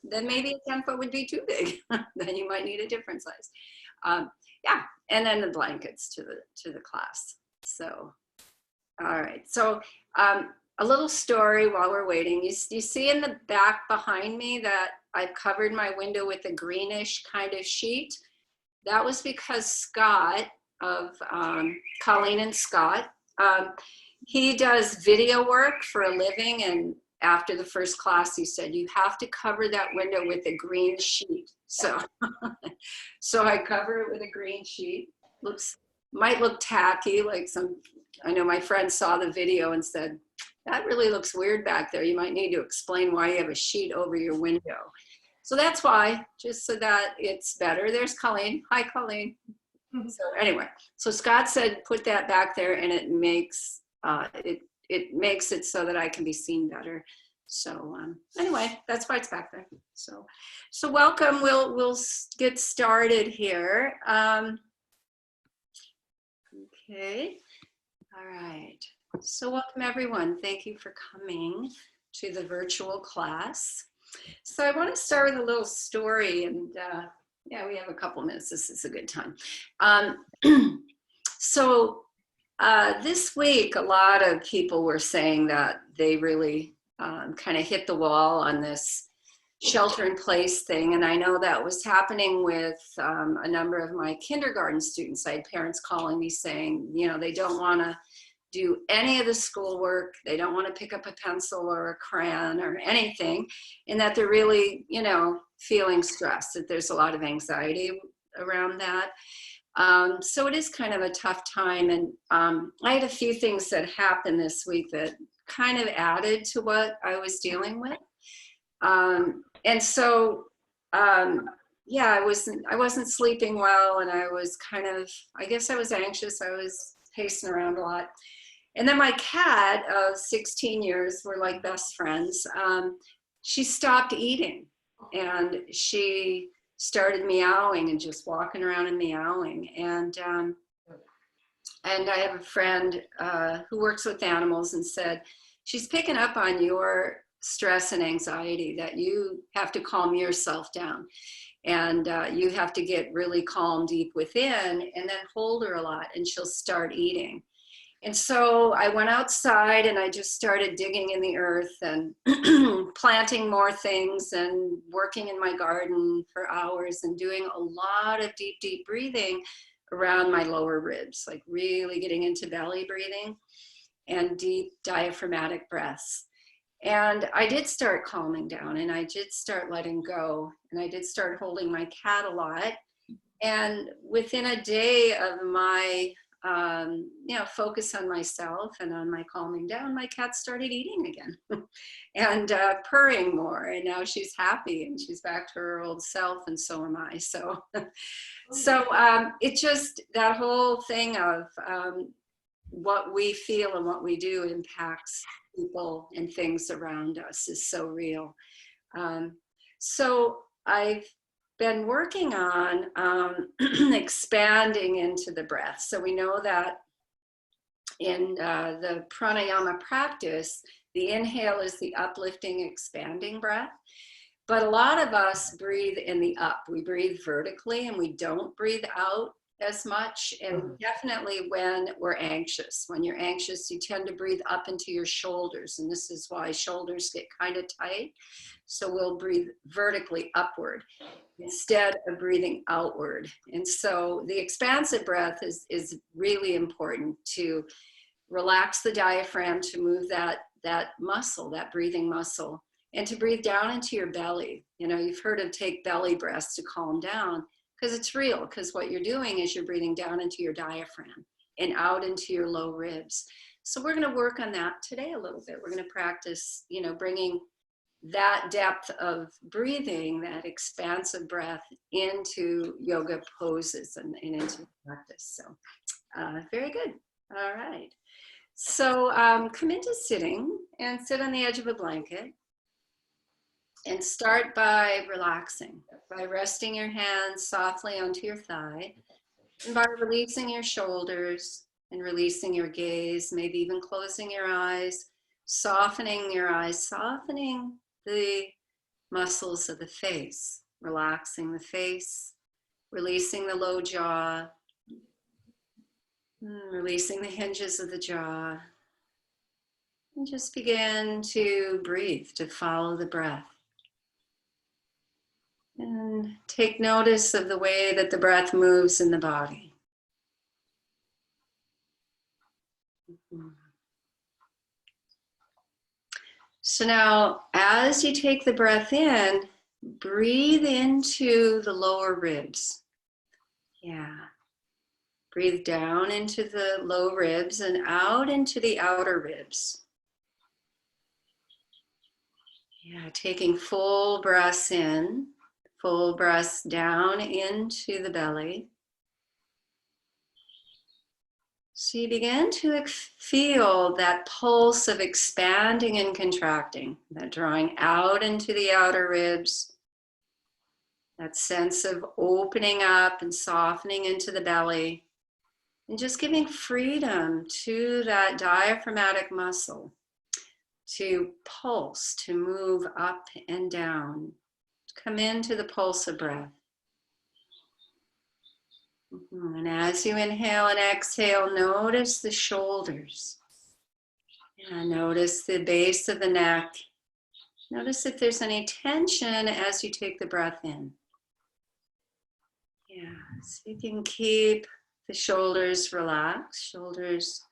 then maybe a 10-foot would be too big. Then you might need a different size. Yeah, and then the blankets to the class. So, all right. So a little story while we're waiting. You see in the back behind me that I've covered my window with a greenish kind of sheet. That was because Scott of Colleen and Scott, he does video work for a living, and after the first class, he said, you have to cover that window with a green sheet. So, so I cover it with a green sheet. Might look tacky, like I know my friend saw the video and said, that really looks weird back there. You might need to explain why you have a sheet over your window. So that's why, just so that it's better. There's Colleen. Hi, Colleen. So anyway, so Scott said, put that back there, and it makes it makes it so that I can be seen better. So anyway, that's why it's back there. So welcome. We'll get started here. Okay. All right. So welcome everyone. Thank you for coming to the virtual class. So I want to start with a little story, and yeah, we have a couple minutes. This is a good time. So this week, a lot of people were saying that they really kind of hit the wall on this shelter in place thing. And I know that was happening with a number of my kindergarten students. I had parents calling me saying, you know, they don't want to do any of the schoolwork. They don't want to pick up a pencil or a crayon or anything, and that they're really, you know, feeling stressed, that there's a lot of anxiety around that. So it is kind of a tough time. And I had a few things that happened this week that kind of added to what I was dealing with. And so, yeah, I wasn't sleeping well, and I was kind of, I guess I was anxious. I was pacing around a lot. And then my cat of 16 years, we're like best friends, she stopped eating, and she started meowing and just walking around and meowing. And I have a friend who works with animals and said, she's picking up on your stress and anxiety, that you have to calm yourself down. And you have to get really calm deep within, and then hold her a lot, and she'll start eating. And so I went outside and I just started digging in the earth and planting more things and working in my garden for hours and doing a lot of deep, deep breathing around my lower ribs, like really getting into belly breathing and deep diaphragmatic breaths. And I did start calming down, and I did start letting go, and I did start holding my cat a lot. And within a day of my you know, focus on myself and on my calming down, my cat started eating again and purring more. And now she's happy and she's back to her old self, and so am I. So, it just, that whole thing of what we feel and what we do impacts people and things around us is so real. So I've been working on expanding into the breath. So we know that in the pranayama practice, the inhale is the uplifting, expanding breath. But a lot of us breathe in the up. We breathe vertically, and we don't breathe out as much. And definitely when we're anxious. When you're anxious, you tend to breathe up into your shoulders. And this is why shoulders get kind of tight. So we'll breathe vertically upward instead of breathing outward. And so the expansive breath is really important to relax the diaphragm, to move that muscle, that breathing muscle, and to breathe down into your belly. You know, you've heard of take belly breaths to calm down, because it's real, because what you're doing is you're breathing down into your diaphragm and out into your low ribs. So we're going to work on that today a little bit. We're going to practice, you know, bringing that depth of breathing, that expansive breath, into yoga poses and into practice. So very good. All right. So come into sitting and sit on the edge of a blanket. And start by relaxing, by resting your hands softly onto your thigh, and by releasing your shoulders and releasing your gaze, maybe even closing your eyes, softening your eyes, softening the muscles of the face, relaxing the face, releasing the low jaw, releasing the hinges of the jaw. And just begin to breathe, to follow the breath. And take notice of the way that the breath moves in the body. So now, as you take the breath in, breathe into the lower ribs. Yeah. Breathe down into the low ribs and out into the outer ribs. Yeah, taking full breaths in, full breaths down into the belly. So you begin to feel that pulse of expanding and contracting, that drawing out into the outer ribs, that sense of opening up and softening into the belly, and just giving freedom to that diaphragmatic muscle to pulse, to move up and down, to come into the pulse of breath. And as you inhale and exhale, notice the shoulders. And notice the base of the neck. Notice if there's any tension as you take the breath in. Yeah, so you can keep the shoulders relaxed, shoulders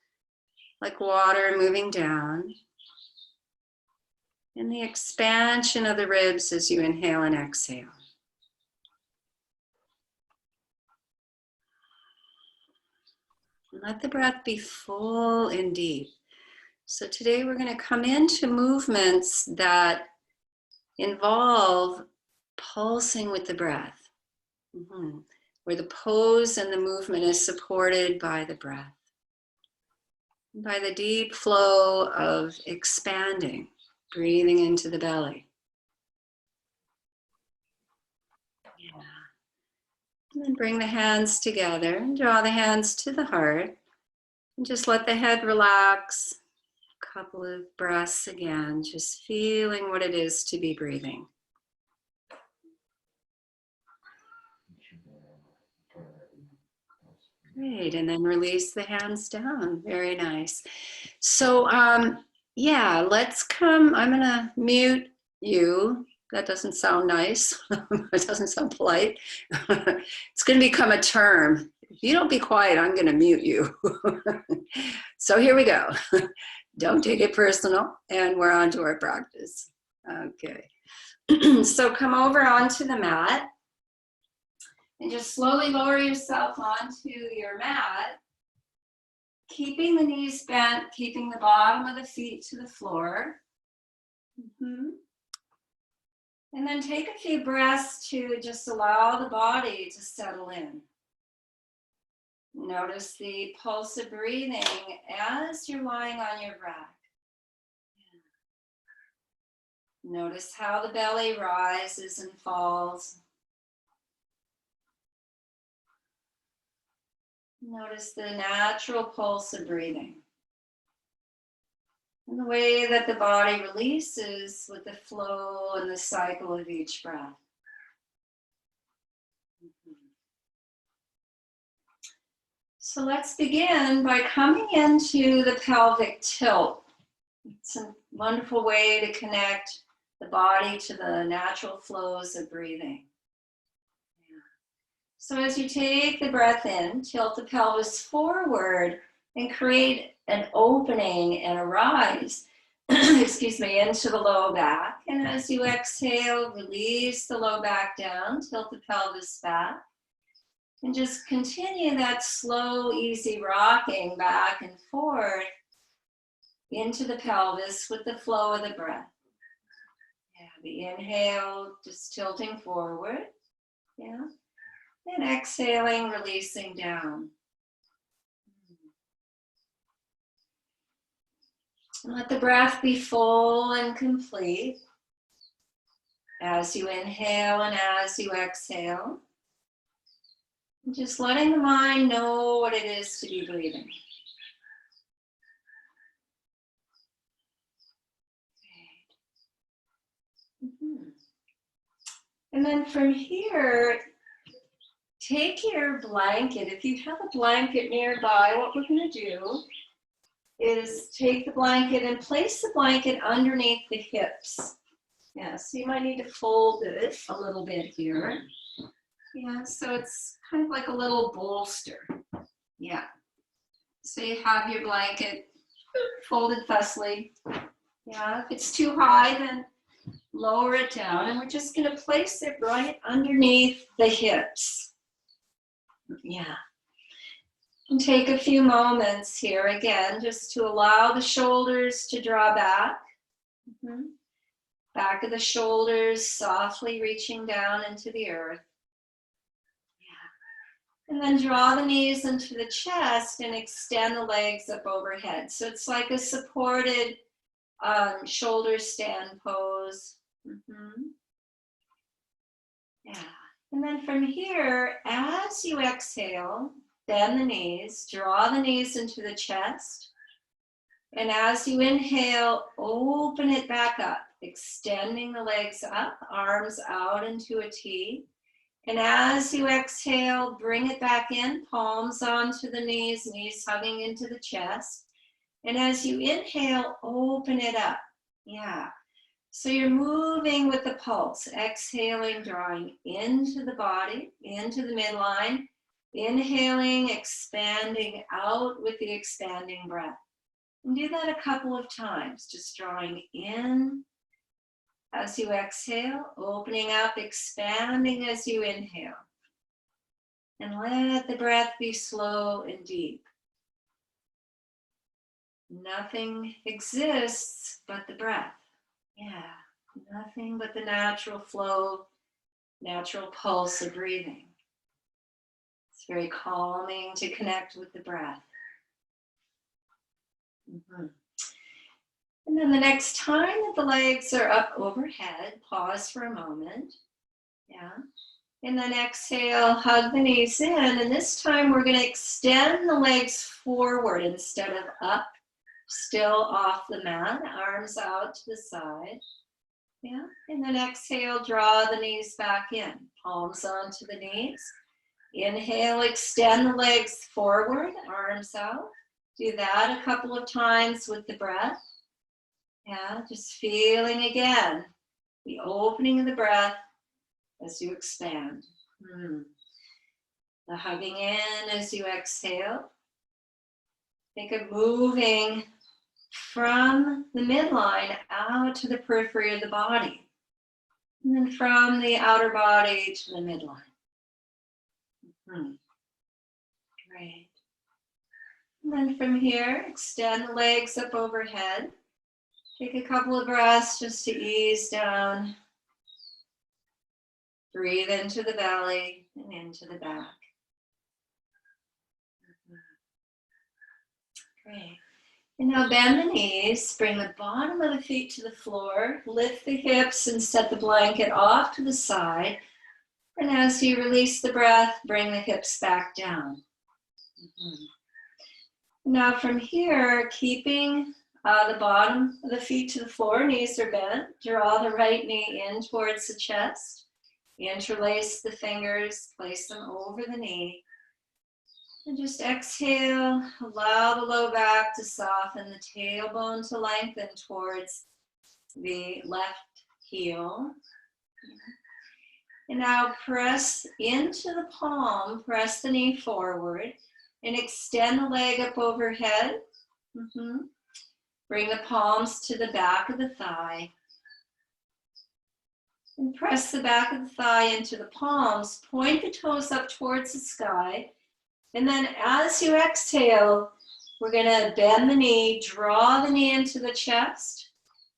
like water moving down. And the expansion of the ribs as you inhale and exhale. Let the breath be full and deep. So today we're going to come into movements that involve pulsing with the breath, where the pose and the movement is supported by the breath, by the deep flow of expanding, breathing into the belly. Yeah. And then bring the hands together and draw the hands to the heart. And just let the head relax. A couple of breaths again, just feeling what it is to be breathing. Great, and then release the hands down. Very nice. So, yeah, let's come. I'm gonna mute you. That doesn't sound nice. It doesn't sound polite. It's gonna become a term. If you don't be quiet, I'm gonna mute you. So here we go. Don't take it personal, and we're on to our practice. Okay. So come over onto the mat, and just slowly lower yourself onto your mat, keeping the knees bent, keeping the bottom of the feet to the floor. And then take a few breaths to just allow the body to settle in. Notice the pulse of breathing as you're lying on your back. Notice how the belly rises and falls. Notice the natural pulse of breathing. And the way that the body releases with the flow and the cycle of each breath. So let's begin by coming into the pelvic tilt. It's a wonderful way to connect the body to the natural flows of breathing. So as you take the breath in, tilt the pelvis forward and create an opening and a rise, excuse me, into the low back. And as you exhale, release the low back down, tilt the pelvis back. And just continue that slow, easy rocking back and forth into the pelvis with the flow of the breath. Yeah, the inhale, just tilting forward. Yeah. And exhaling, releasing down. And let the breath be full and complete as you inhale and as you exhale. And just letting the mind know what it is to be breathing. And then from here, take your blanket. If you have a blanket nearby, what we're going to do is take the blanket and place the blanket underneath the hips. Yeah, so you might need to fold it a little bit here. Yeah, so it's kind of like a little bolster. Yeah. So you have your blanket folded fussily. Yeah, if it's too high, then lower it down. And we're just going to place it right underneath the hips. Yeah. And take a few moments here again, just to allow the shoulders to draw back. Back of the shoulders softly reaching down into the earth. Yeah. And then draw the knees into the chest and extend the legs up overhead. So it's like a supported shoulder stand pose. Yeah. And then from here, as you exhale, bend the knees, draw the knees into the chest. And as you inhale, open it back up, extending the legs up, arms out into a T. And as you exhale, bring it back in, palms onto the knees, knees hugging into the chest. And as you inhale, open it up. Yeah. So you're moving with the pulse, exhaling, drawing into the body, into the midline, inhaling, expanding out with the expanding breath. And do that a couple of times, just drawing in as you exhale, opening up, expanding as you inhale. And let the breath be slow and deep. Nothing exists but the breath. Yeah, nothing but the natural flow, natural pulse of breathing. It's very calming to connect with the breath. And then the next time that the legs are up overhead, pause for a moment. Yeah. And then exhale, hug the knees in. And this time we're going to extend the legs forward instead of up, still off the mat, arms out to the side. Yeah. And then exhale, draw the knees back in, palms onto the knees. Inhale, extend the legs forward, arms out. Do that a couple of times with the breath. Yeah, just feeling again the opening of the breath as you expand. The hugging in as you exhale. Think of moving from the midline out to the periphery of the body. And then from the outer body to the midline. Great. And then from here, extend the legs up overhead. Take a couple of breaths just to ease down. Breathe into the belly and into the back. Great. And now bend the knees, bring the bottom of the feet to the floor, lift the hips and set the blanket off to the side. And as you release the breath, bring the hips back down. Now from here, keeping the bottom of the feet to the floor, knees are bent. Draw the right knee in towards the chest. Interlace the fingers, place them over the knee. And just exhale, allow the low back to soften, the tailbone to lengthen towards the left heel. And now press into the palm, press the knee forward, and extend the leg up overhead. Bring the palms to the back of the thigh. And press the back of the thigh into the palms. Point the toes up towards the sky. And then as you exhale, we're going to bend the knee, draw the knee into the chest.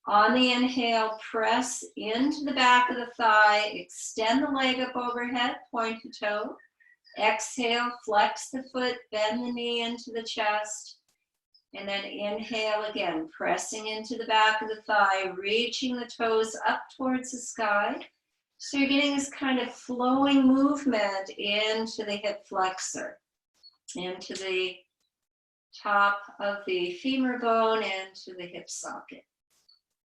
On the inhale, press into the back of the thigh, extend the leg up overhead, point the toe. Exhale, flex the foot, bend the knee into the chest. And then inhale again, pressing into the back of the thigh, reaching the toes up towards the sky. So you're getting this kind of flowing movement into the hip flexor, into the top of the femur bone, into the hip socket.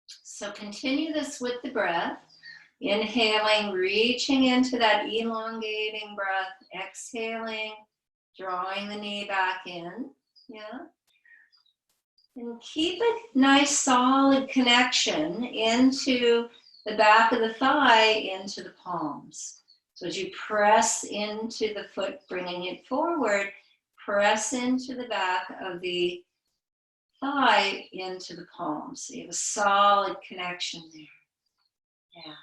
So continue this with the breath. Inhaling, reaching into that elongating breath. Exhaling, drawing the knee back in. Yeah. And keep a nice solid connection into the back of the thigh, into the palms. So as you press into the foot, bringing it forward, press into the back of the thigh, into the palms. So you have a solid connection there. Yeah.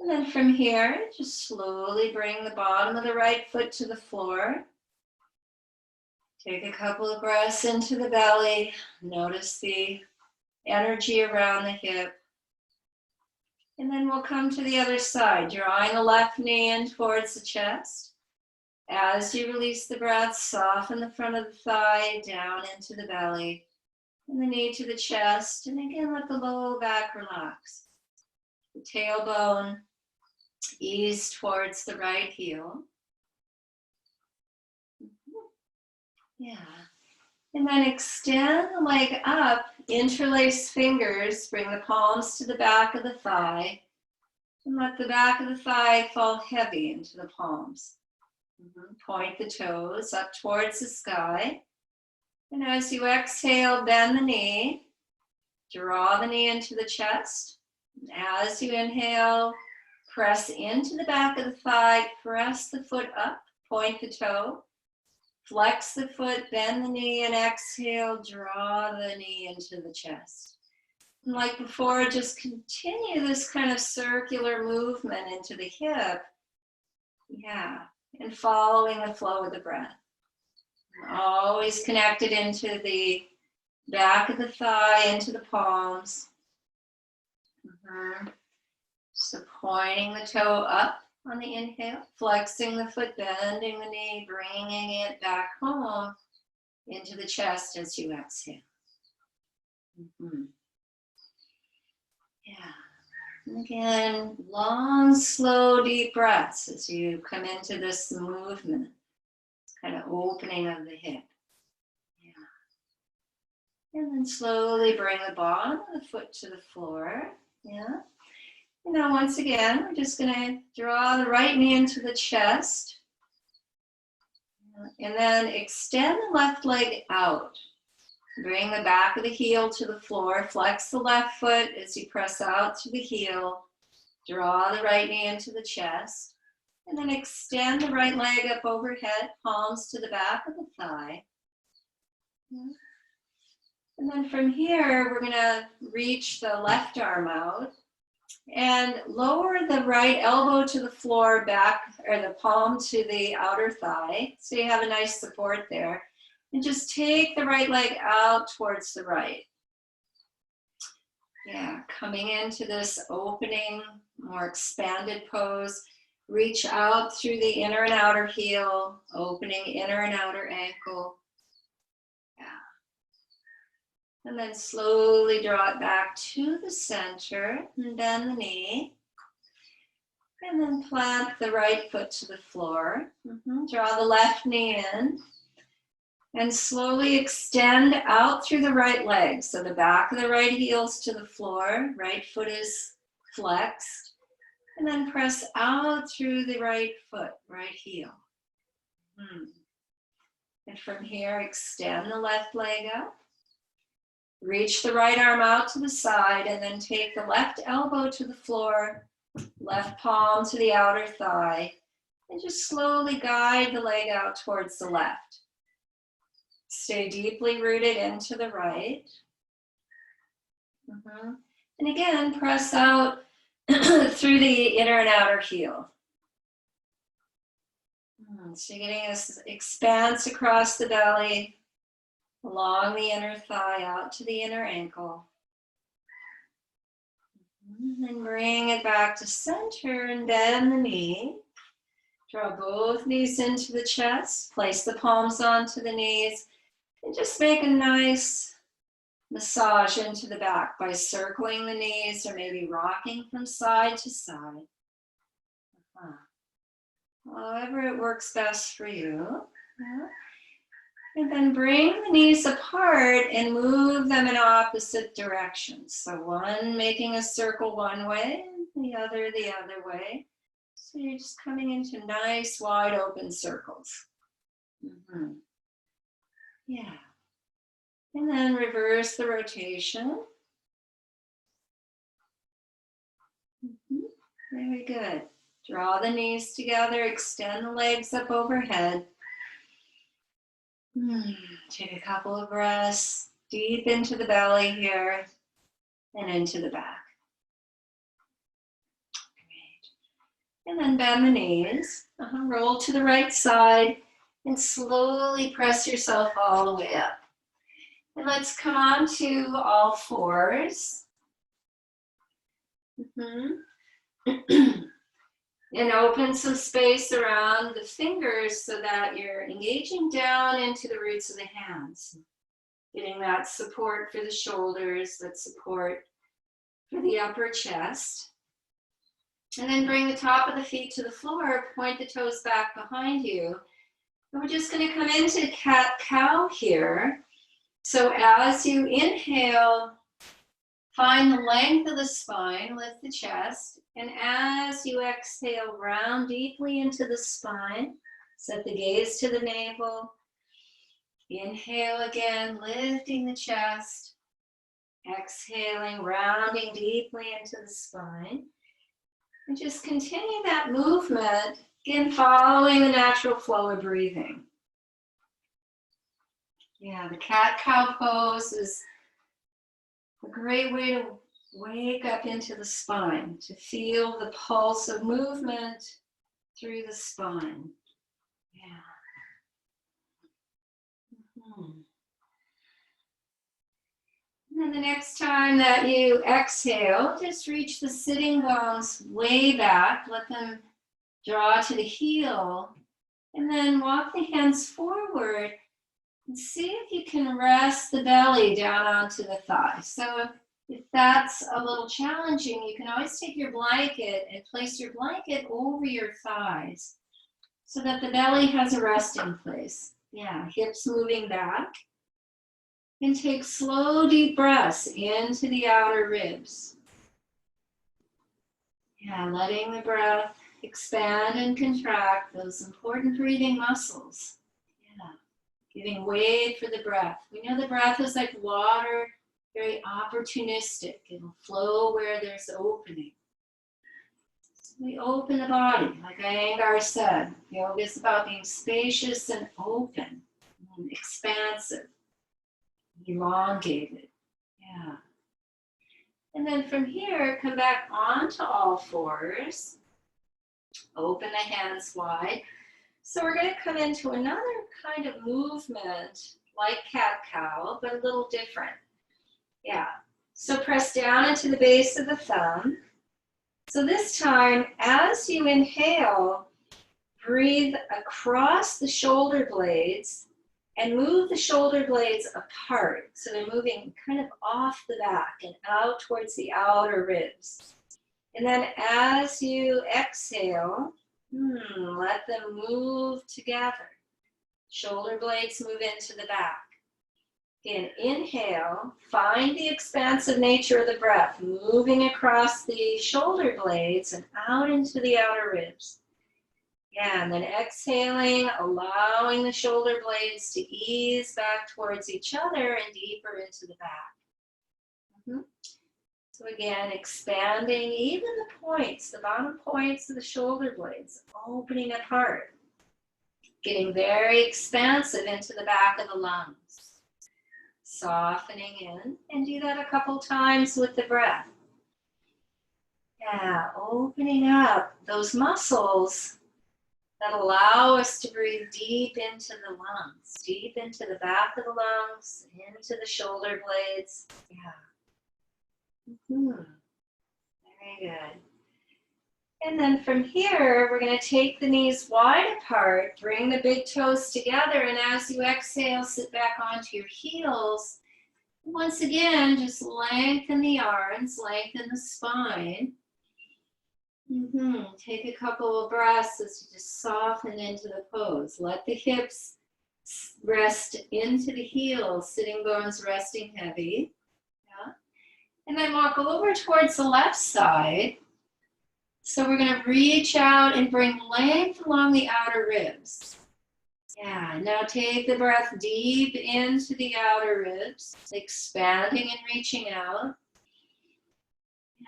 And then from here, just slowly bring the bottom of the right foot to the floor. Take a couple of breaths into the belly. Notice the energy around the hip. And then we'll come to the other side, drawing the left knee in towards the chest. As you release the breath, soften the front of the thigh down into the belly. And the knee to the chest. And again, let the low back relax. The tailbone ease towards the right heel. Yeah. And then extend the leg up, interlace fingers, bring the palms to the back of the thigh, and let the back of the thigh fall heavy into the palms. Point the toes up towards the sky. And as you exhale, bend the knee, draw the knee into the chest. As you inhale, press into the back of the thigh, press the foot up, point the toe. Flex the foot, bend the knee, and exhale, draw the knee into the chest. And like before, just continue this kind of circular movement into the hip. Yeah, and following the flow of the breath. Always connected into the back of the thigh, into the palms. So pointing the toe up on the inhale, flexing the foot, bending the knee, bringing it back home into the chest as you exhale. Yeah. And again, long, slow, deep breaths as you come into this movement, kind of opening of the hip. Yeah. And then slowly bring the bottom of the foot to the floor. Yeah. Now, once again, we're just going to draw the right knee into the chest. And then extend the left leg out. Bring the back of the heel to the floor. Flex the left foot as you press out to the heel. Draw the right knee into the chest. And then extend the right leg up overhead, palms to the back of the thigh. And then from here, we're going to reach the left arm out. And lower the right elbow to the floor, back, or the palm to the outer thigh. So you have a nice support there. And just take the right leg out towards the right. Yeah, coming into this opening, more expanded pose. Reach out through the inner and outer heel, opening inner and outer ankle. And then slowly draw it back to the center and bend the knee. And then plant the right foot to the floor. Draw the left knee in. And slowly extend out through the right leg. So the back of the right heel's to the floor. Right foot is flexed. And then press out through the right foot, right heel. And from here, extend the left leg up. Reach the right arm out to the side and then take the left elbow to the floor, left palm to the outer thigh, and just slowly guide the leg out towards the left. Stay deeply rooted into the right. And again, press out through the inner and outer heel. So you're getting this expanse across the belly, along the inner thigh, out to the inner ankle. And then bring it back to center and bend the knee. Draw both knees into the chest. Place the palms onto the knees. And just make a nice massage into the back by circling the knees or maybe rocking from side to side. However it works best for you. And then bring the knees apart and move them in opposite directions. So one making a circle one way, the other way. So you're just coming into nice wide open circles. Yeah. And then reverse the rotation. Very good. Draw the knees together, extend the legs up overhead. Take a couple of breaths deep into the belly here and into the back. Great. And then bend the knees. Roll to the right side and slowly press yourself all the way up. And let's come on to all fours. And open some space around the fingers so that you're engaging down into the roots of the hands. Getting that support for the shoulders, that support for the upper chest. And then bring the top of the feet to the floor, point the toes back behind you. And we're just going to come into cat-cow here. So as you inhale, find the length of the spine, lift the chest, and as you exhale, round deeply into the spine, set the gaze to the navel. Inhale again, lifting the chest, exhaling, rounding deeply into the spine. And just continue that movement, again, following the natural flow of breathing. Yeah, the cat-cow pose is a great way to wake up into the spine, to feel the pulse of movement through the spine. Yeah. And then the next time that you exhale, just reach the sitting bones way back, let them draw to the heel, and then walk the hands forward and see if you can rest the belly down onto the thigh. So if that's a little challenging, you can always take your blanket and place your blanket over your thighs so that the belly has a resting place. Yeah, hips moving back. And take slow, deep breaths into the outer ribs. Yeah, letting the breath expand and contract those important breathing muscles. Yeah, giving weight for the breath. We know the breath is like water, very opportunistic. It'll flow where there's opening. So we open the body, like Iyengar said. Yoga is about being spacious and open, and expansive. Elongated. Yeah. And then from here, come back onto all fours. Open the hands wide. So we're going to come into another kind of movement like cat-cow, but a little different. Yeah. So press down into the base of the thumb. So this time, as you inhale, breathe across the shoulder blades and move the shoulder blades apart. So they're moving kind of off the back and out towards the outer ribs. And then as you exhale, let them move together. Shoulder blades move into the back. Again, inhale, find the expansive nature of the breath, moving across the shoulder blades and out into the outer ribs. Yeah, and then exhaling, allowing the shoulder blades to ease back towards each other and deeper into the back. So again, expanding even the points, the bottom points of the shoulder blades, opening apart, getting very expansive into the back of the lungs. Softening in, and do that a couple times with the breath. Yeah, opening up those muscles that allow us to breathe deep into the lungs, deep into the back of the lungs, into the shoulder blades. Yeah. Very good. And then from here, we're going to take the knees wide apart, bring the big toes together, and as you exhale, sit back onto your heels. Once again, just lengthen the arms, lengthen the spine. Take a couple of breaths as you just soften into the pose. Let the hips rest into the heels, sitting bones resting heavy. Yeah. And then walk over towards the left side. So we're going to reach out and bring length along the outer ribs. Yeah, now take the breath deep into the outer ribs, expanding and reaching out.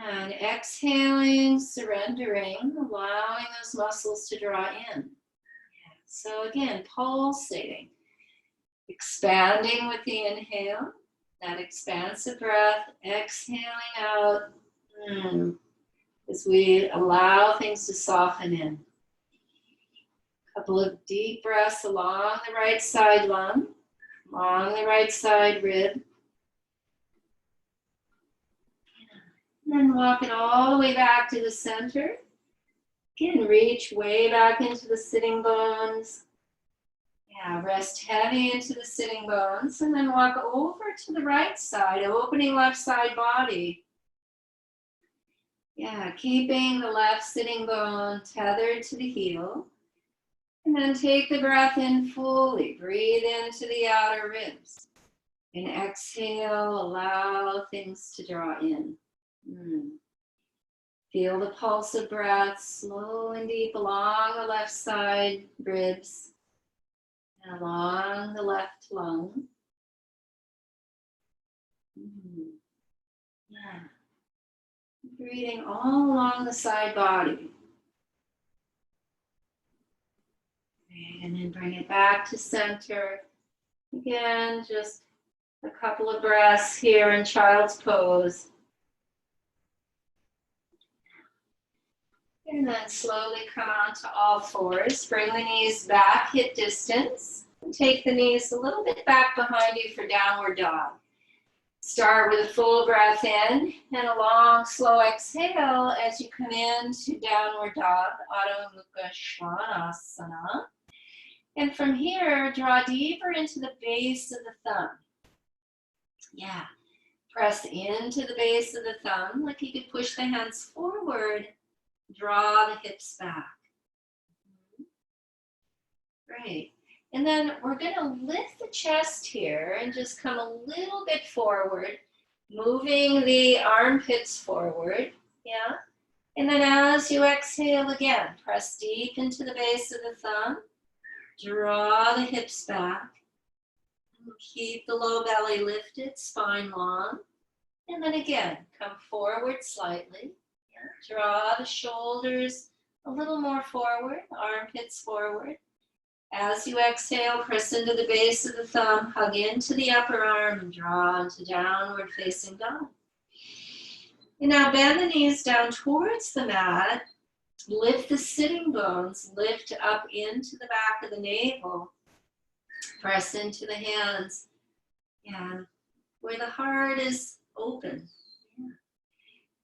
And exhaling, surrendering, allowing those muscles to draw in. Yeah. So again, pulsating, expanding with the inhale, that expansive breath, exhaling out as we allow things to soften in. A couple of deep breaths along the right side lung, along the right side rib. And then walk it all the way back to the center. Again, reach way back into the sitting bones. Yeah, rest heavy into the sitting bones. And then walk over to the right side, opening left side body. Yeah, keeping the left sitting bone tethered to the heel. And then take the breath in fully. Breathe into the outer ribs. And exhale, allow things to draw in. Feel the pulse of breath, slow and deep along the left side ribs and along the left lung. Yeah. Breathing all along the side body. And then bring it back to center. Again, just a couple of breaths here in child's pose. And then slowly come onto all fours. Bring the knees back, hip distance. And take the knees a little bit back behind you for downward dog. Start with a full breath in and a long, slow exhale as you come into downward dog, Adho Mukha Svanasana. And from here, draw deeper into the base of the thumb. Yeah, press into the base of the thumb, like you could push the hands forward. Draw the hips back. Great. And then we're going to lift the chest here and just come a little bit forward, moving the armpits forward. Yeah. And then as you exhale again, press deep into the base of the thumb. Draw the hips back. Keep the low belly lifted, spine long. And then again, come forward slightly. Draw the shoulders a little more forward, armpits forward. As you exhale, press into the base of the thumb, hug into the upper arm, and draw into downward facing dog. And now bend the knees down towards the mat. Lift the sitting bones, lift up into the back of the navel. Press into the hands. Yeah, where the heart is open.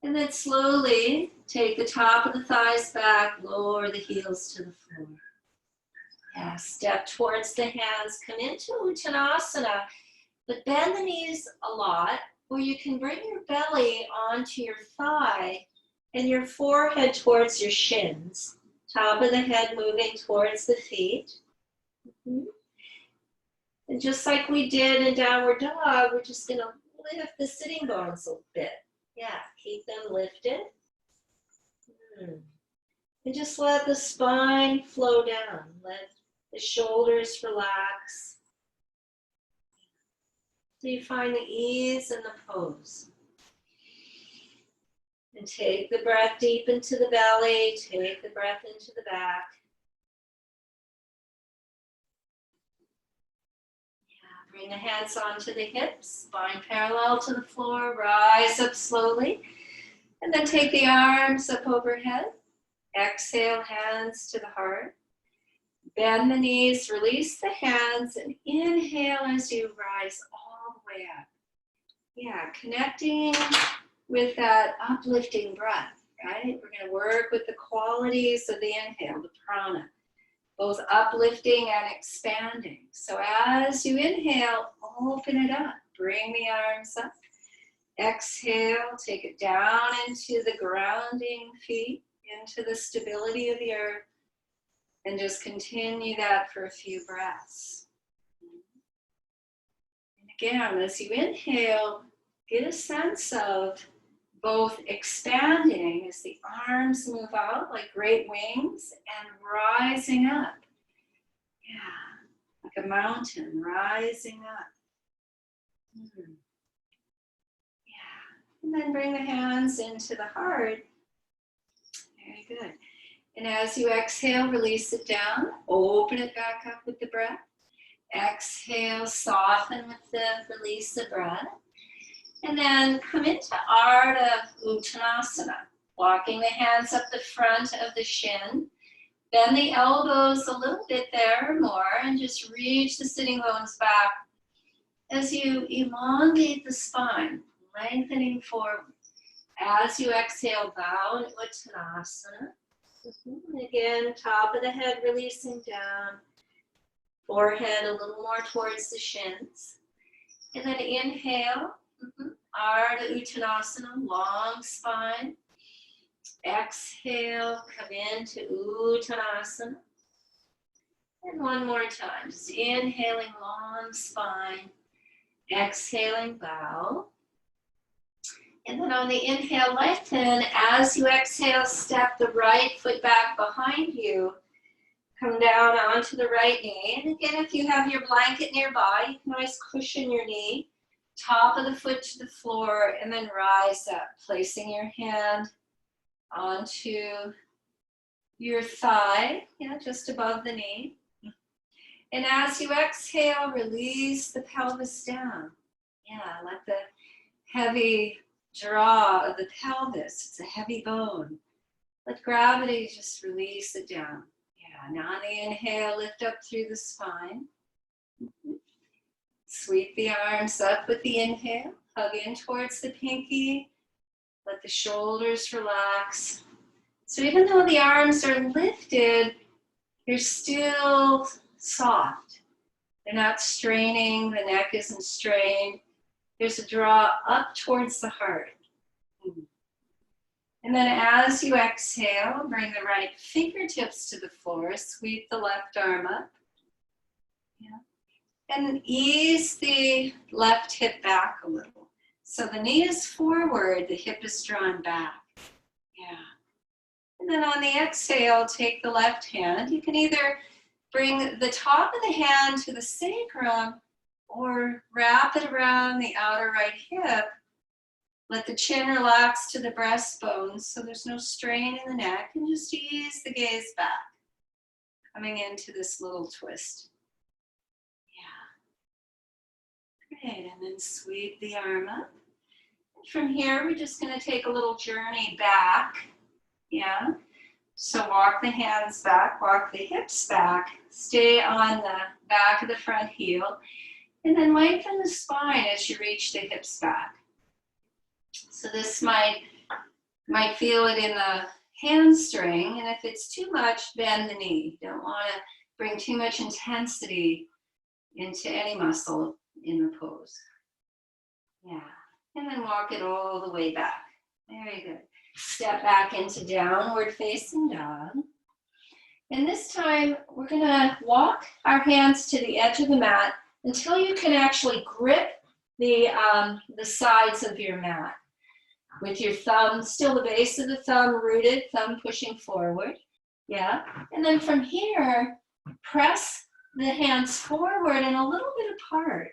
And then slowly take the top of the thighs back, lower the heels to the floor. Yeah, step towards the hands, come into Uttanasana, but bend the knees a lot, or you can bring your belly onto your thigh and your forehead towards your shins. Top of the head moving towards the feet. And just like we did in downward dog, we're just going to lift the sitting bones a bit. Yeah, keep them lifted. And just let the spine flow down. Let the shoulders relax. So you find the ease in the pose. And take the breath deep into the belly. Take the breath into the back. Bring the hands onto the hips, spine parallel to the floor, rise up slowly, and then take the arms up overhead. Exhale, hands to the heart. Bend the knees, release the hands, and inhale as you rise all the way up. Yeah, connecting with that uplifting breath, right? We're going to work with the qualities of the inhale, the prana. Both uplifting and expanding. So as you inhale, open it up. Bring the arms up. Exhale, take it down into the grounding feet, into the stability of the earth. And just continue that for a few breaths. And again, as you inhale, get a sense of both expanding as the arms move out like great wings and rising up. Yeah, like a mountain rising up. Yeah, and then bring the hands into the heart. Very good. And as you exhale, release it down. Open it back up with the breath. Exhale, soften with the release of breath. And then come into Ardha Uttanasana, walking the hands up the front of the shin. Bend the elbows a little bit there or more, and just reach the sitting bones back as you elongate the spine, lengthening forward. As you exhale, bow in Uttanasana. And again, top of the head releasing down, forehead a little more towards the shins. And then inhale, Ardha Uttanasana, long spine. Exhale, come into Uttanasana. And one more time, just inhaling, long spine. Exhaling, bow. And then on the inhale, lengthen. As you exhale, step the right foot back behind you. Come down onto the right knee. And again, if you have your blanket nearby, you can always cushion your knee. Top of the foot to the floor, and then rise up, placing your hand onto your thigh, just above the knee. And as you exhale, release the pelvis down. Yeah, let the heavy draw of the pelvis, it's a heavy bone. Let gravity just release it down. Yeah, now on the inhale, lift up through the spine. Sweep the arms up with the inhale, hug in towards the pinky. Let the shoulders relax. So even though the arms are lifted, they're still soft. They're not straining, the neck isn't strained. There's a draw up towards the heart. And then as you exhale, bring the right fingertips to the floor, sweep the left arm up. Yeah. And ease the left hip back a little. So the knee is forward, the hip is drawn back. Yeah. And then on the exhale, take the left hand. You can either bring the top of the hand to the sacrum or wrap it around the outer right hip. Let the chin relax to the breastbone so there's no strain in the neck, and just ease the gaze back, coming into this little twist. Yeah. Great, and then sweep the arm up. And from here, we're just going to take a little journey back. Yeah. So walk the hands back, walk the hips back, stay on the back of the front heel, and then lengthen the spine as you reach the hips back. So this might feel it in the hamstring, and if it's too much, bend the knee. Don't want to bring too much intensity into any muscle in the pose. Yeah, and then walk it all the way back. Very good. Step back into downward facing dog. And this time, we're gonna walk our hands to the edge of the mat until you can actually grip the sides of your mat. With your thumb, still the base of the thumb rooted, thumb pushing forward. Yeah, and then from here, press the hands forward and a little bit apart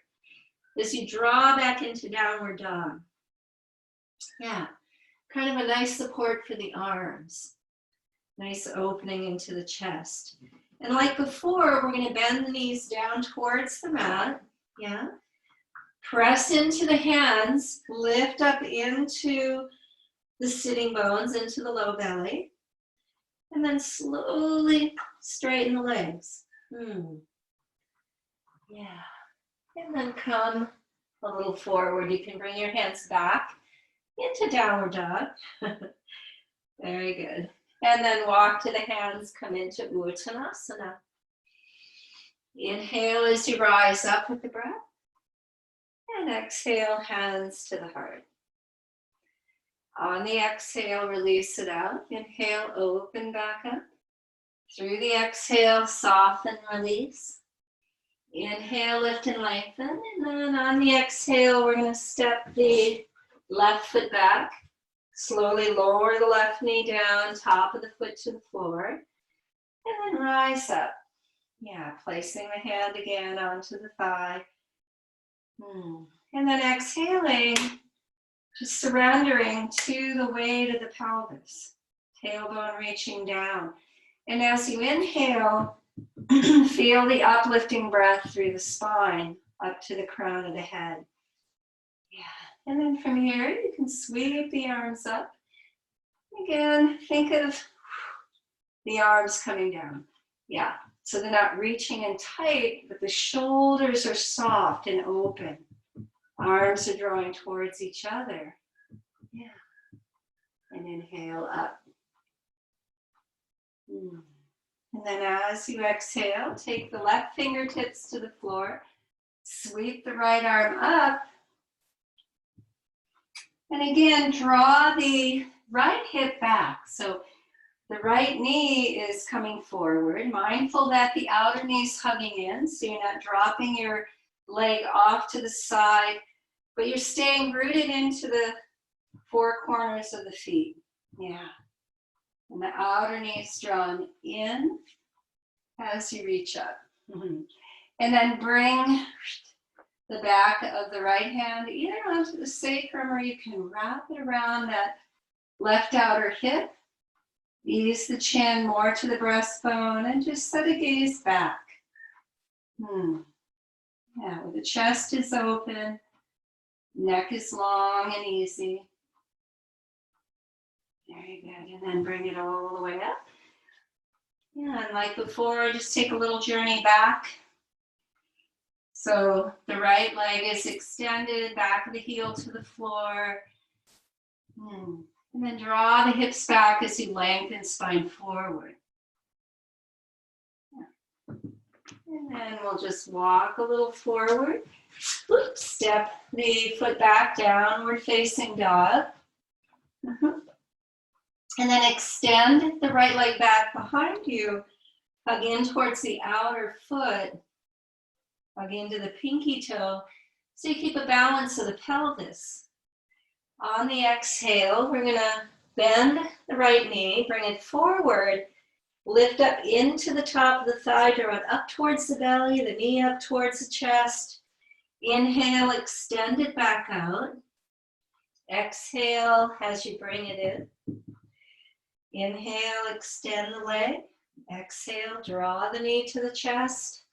as you draw back into downward dog. Yeah, kind of a nice support for the arms. Nice opening into the chest. And like before, we're going to bend the knees down towards the mat. Yeah. Press into the hands, lift up into the sitting bones, into the low belly, and then slowly straighten the legs. Yeah. And then come a little forward. You can bring your hands back into downward dog. Very good. And then walk to the hands, come into Uttanasana. Inhale as you rise up with the breath. And exhale, hands to the heart. On the exhale, release it out. Inhale, open back up. Through the exhale, soften, release. Inhale, lift and lengthen. And then on the exhale, we're going to step the left foot back. Slowly lower the left knee down, top of the foot to the floor, and then rise up. Yeah, placing the hand again onto the thigh. And then exhaling, just surrendering to the weight of the pelvis. Tailbone reaching down. And as you inhale, feel the uplifting breath through the spine up to the crown of the head. Yeah. And then from here, you can sweep the arms up. Again, think of the arms coming down. Yeah. So they're not reaching in tight, but the shoulders are soft and open. Arms are drawing towards each other. Yeah. And inhale up. And then as you exhale, take the left fingertips to the floor. Sweep the right arm up. And again, draw the right hip back. So the right knee is coming forward. Mindful that the outer knee is hugging in, so you're not dropping your leg off to the side, but you're staying rooted into the four corners of the feet. Yeah. And the outer knee is drawn in as you reach up. And then bring the back of the right hand either onto the sacrum, or you can wrap it around that left outer hip. Ease the chin more to the breastbone and just set a gaze back. Yeah, the chest is open, neck is long and easy. Very good. And then bring it all the way up. Yeah, and like before, just take a little journey back. So the right leg is extended, back of the heel to the floor. And then draw the hips back as you lengthen spine forward. Yeah. And then we'll just walk a little forward. Step the foot back, downward facing dog. And then extend the right leg back behind you. Hug in towards the outer foot. Hug into the pinky toe. So you keep a balance of the pelvis. On the exhale, we're going to bend the right knee, bring it forward, lift up into the top of the thigh, draw it up towards the belly, the knee up towards the chest. Inhale, extend it back out. Exhale as you bring it in. Inhale, extend the leg. Exhale, draw the knee to the chest.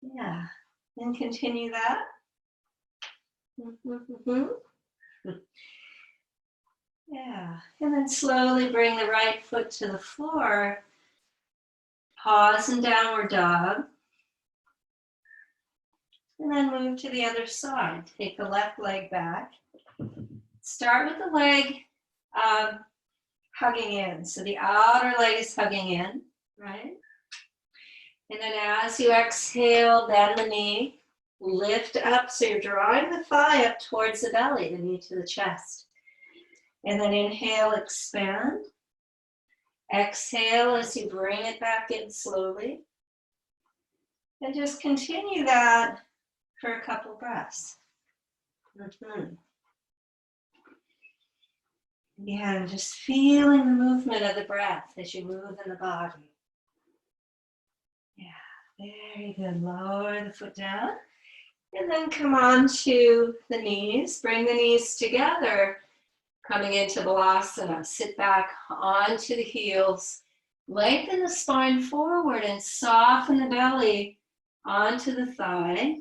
Yeah, and continue that. Yeah, and then slowly bring the right foot to the floor. Pause in downward dog. And then move to the other side. Take the left leg back. Start with the leg hugging in. So the outer leg is hugging in, right? And then as you exhale, bend the knee. Lift up, so you're drawing the thigh up towards the belly, the knee to the chest. And then inhale, expand. Exhale as you bring it back in slowly. And just continue that for a couple breaths. Yeah, and just feeling the movement of the breath as you move in the body. Yeah, very good. Lower the foot down. And then come on to the knees. Bring the knees together. Coming into Balasana. Sit back onto the heels. Lengthen the spine forward and soften the belly onto the thigh.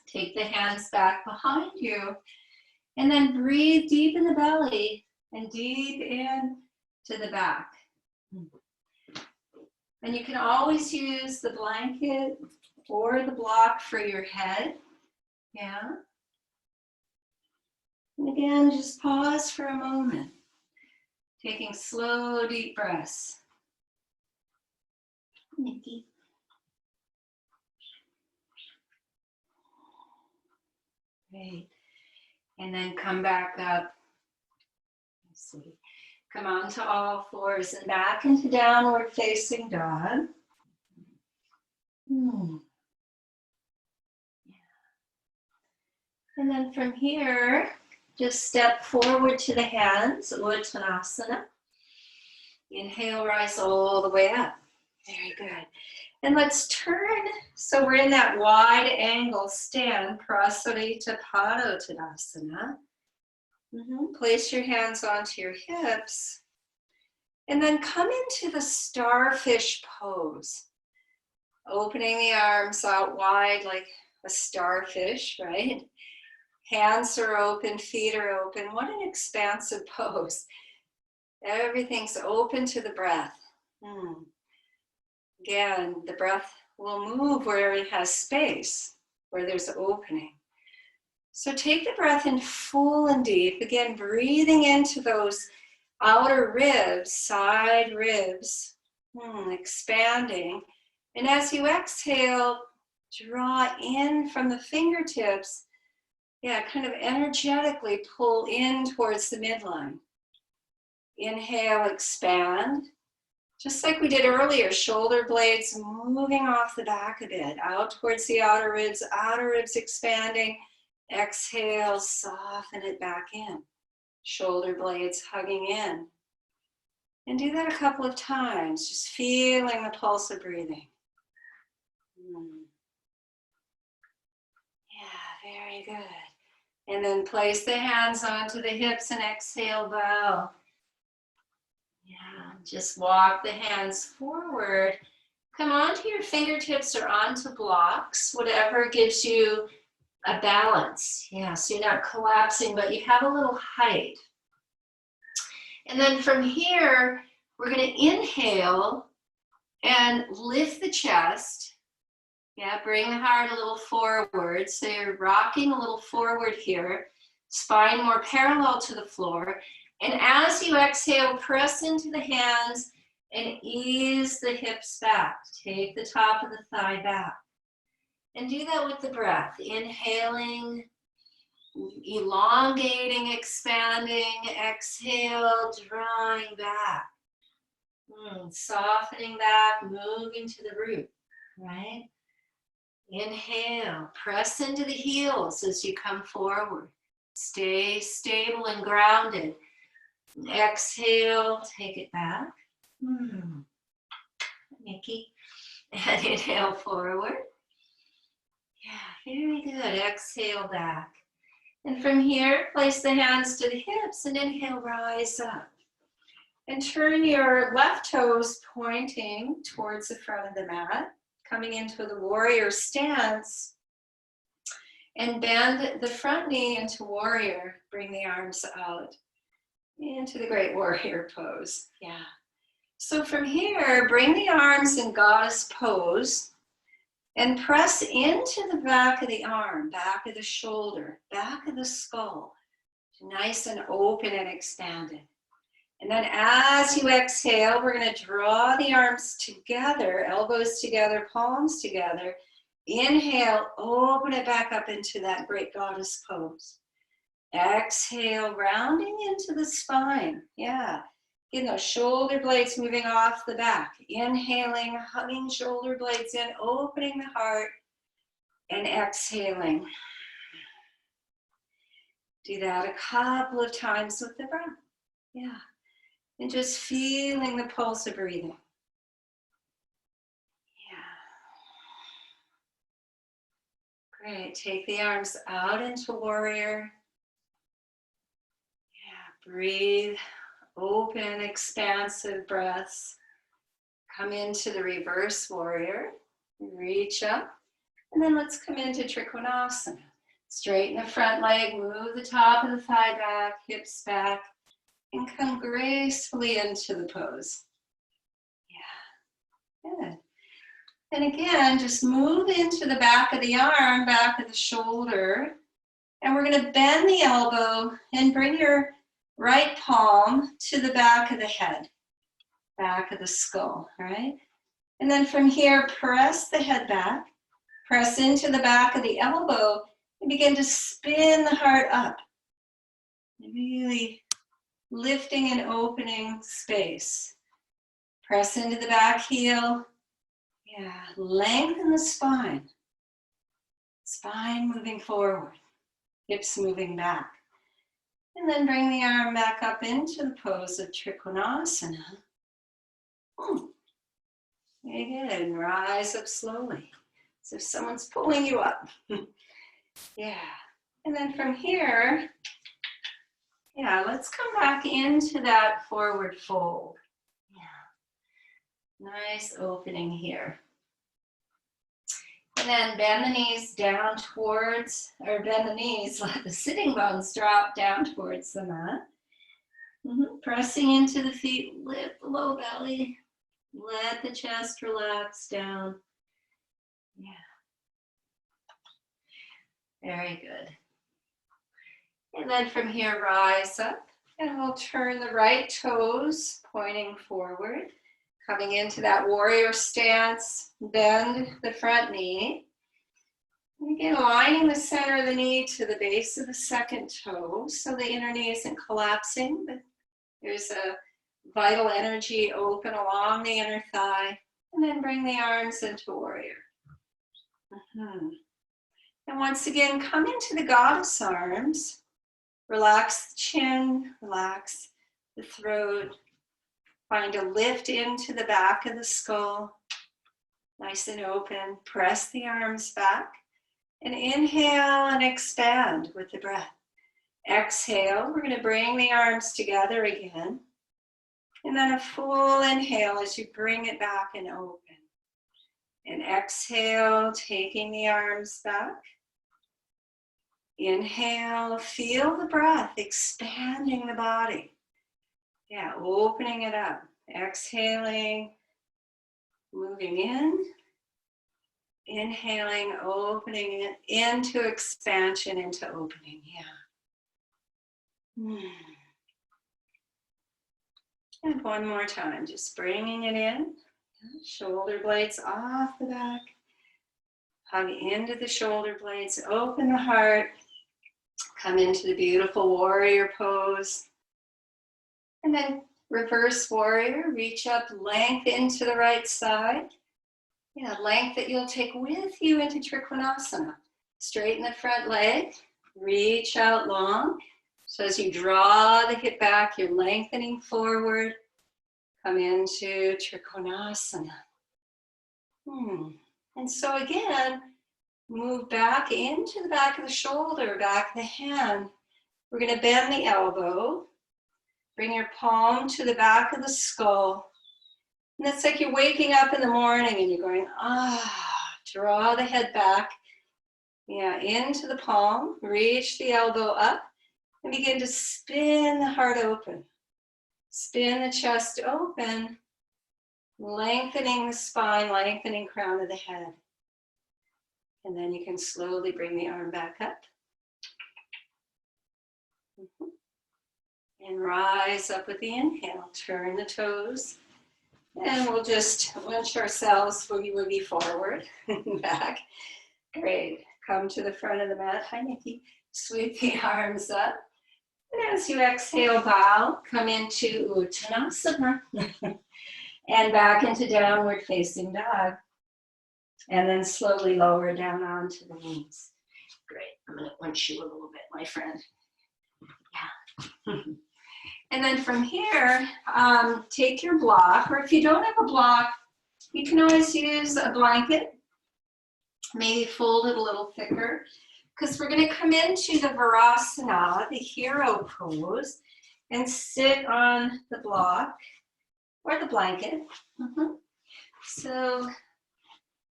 Take the hands back behind you. And then breathe deep in the belly and deep in to the back. And you can always use the blanket or the block for your head. Yeah. And again, just pause for a moment. Taking slow, deep breaths. Nikki. Great. And then come back up. Let's see. Come on to all fours and back into downward facing dog. Yeah. And then from here, Just step forward to the hands, Uttanasana. Inhale, rise all the way up. Very good. And let's turn, so we're in that wide angle stand, Prasarita Padottanasana. Place your hands onto your hips. And then come into the starfish pose. Opening the arms out wide like a starfish, right? Hands are open, feet are open. What an expansive pose. Everything's open to the breath. Again, the breath will move where it has space, where there's opening. So take the breath in full and deep. Again, breathing into those outer ribs, side ribs, expanding. And as you exhale, draw in from the fingertips. Kind of energetically pull in towards the midline. Inhale, expand. Just like we did earlier, shoulder blades moving off the back a bit, out towards the outer ribs expanding. Exhale, soften it back in. Shoulder blades hugging in. And do that a couple of times, just feeling the pulse of breathing. Yeah, very good. And then place the hands onto the hips and exhale, bow. Yeah, just walk the hands forward. Come onto your fingertips or onto blocks, whatever gives you a balance. Yeah, so you're not collapsing, but you have a little height. And then from here, we're going to inhale and lift the chest. Yeah, bring the heart a little forward. So you're rocking a little forward here. Spine more parallel to the floor. And as you exhale, press into the hands and ease the hips back. Take the top of the thigh back. And do that with the breath. Inhaling, elongating, expanding. Exhale, drawing back. Softening back, moving to the root, right? Inhale, press into the heels as you come forward. Stay stable and grounded. Exhale, take it back. Nikki. And inhale forward. Yeah, very good. Exhale back. And from here, place the hands to the hips and inhale, rise up. And turn your left toes pointing towards the front of the mat, coming into the warrior stance. And bend the front knee into warrior. Bring the arms out into the great warrior pose. Yeah. So from here, bring the arms in goddess pose and press into the back of the arm, back of the shoulder, back of the skull. Nice and open and expanded. And then as you exhale, we're going to draw the arms together, elbows together, palms together. Inhale, open it back up into that great goddess pose. Exhale, rounding into the spine. Yeah. Get those shoulder blades moving off the back. Inhaling, hugging shoulder blades in, opening the heart, and exhaling. Do that a couple of times with the breath. Yeah. And just feeling the pulse of breathing. Yeah. Great. Take the arms out into warrior. Yeah. Breathe. Open, expansive breaths. Come into the reverse warrior. Reach up. And then let's come into Trikonasana. Straighten the front leg. Move the top of the thigh back. Hips back. And come gracefully into the pose. Yeah, good. And again, just move into the back of the arm, back of the shoulder. And we're going to bend the elbow and bring your right palm to the back of the head, back of the skull, right? And then from here, press the head back, press into the back of the elbow, and begin to spin the heart up. Really lifting and opening space. Press into the back heel. Yeah, lengthen the spine. Spine moving forward. Hips moving back. And then bring the arm back up into the pose of Trikonasana. Very good. And rise up slowly. So if someone's pulling you up. Yeah. And then from here, yeah, let's come back into that forward fold. Yeah. Nice opening here. And then bend the knees down towards, or bend the knees, let the sitting bones drop down towards the mat. Pressing into the feet, lift the low belly. Let the chest relax down. Yeah. Very good. And then from here, rise up. And we'll turn the right toes pointing forward. Coming into that warrior stance. Bend the front knee. And again, aligning the center of the knee to the base of the second toe. So the inner knee isn't collapsing, but there's a vital energy open along the inner thigh. And then bring the arms into warrior. And once again, come into the goddess arms. Relax the chin, relax the throat. Find a lift into the back of the skull. Nice and open. Press the arms back. And inhale and expand with the breath. Exhale, we're going to bring the arms together again. And then a full inhale as you bring it back and open. And exhale, taking the arms back. Inhale, feel the breath, expanding the body. Yeah, opening it up. Exhaling, moving in. Inhaling, opening it into expansion, into opening. Yeah. And one more time, just bringing it in. Shoulder blades off the back. Hug into the shoulder blades, open the heart. Come into the beautiful warrior pose. And then reverse warrior, reach up, lengthen to the right side. Yeah, length that you'll take with you into Trikonasana. Straighten the front leg, reach out long. So as you draw the hip back, you're lengthening forward. Come into Trikonasana. And so again, move back into the back of the shoulder, back of the hand. We're going to bend the elbow. Bring your palm to the back of the skull. And it's like you're waking up in the morning and you're going, draw the head back. Yeah, into the palm. Reach the elbow up and begin to spin the heart open. Spin the chest open, lengthening the spine, lengthening crown of the head. And then you can slowly bring the arm back up. And rise up with the inhale. Turn the toes. And we'll just winch ourselves boogie woogie forward and back. Great. Come to the front of the mat. Hi, Nikki. Sweep the arms up. And as you exhale, bow. Come into Uttanasana. And back into downward facing dog. And then slowly lower down onto the knees. Great. I'm going to winch you a little bit, my friend. Yeah. And then from here, take your block, or if you don't have a block, you can always use a blanket, maybe fold it a little thicker, because we're going to come into the Virasana, the hero pose, and sit on the block or the blanket. So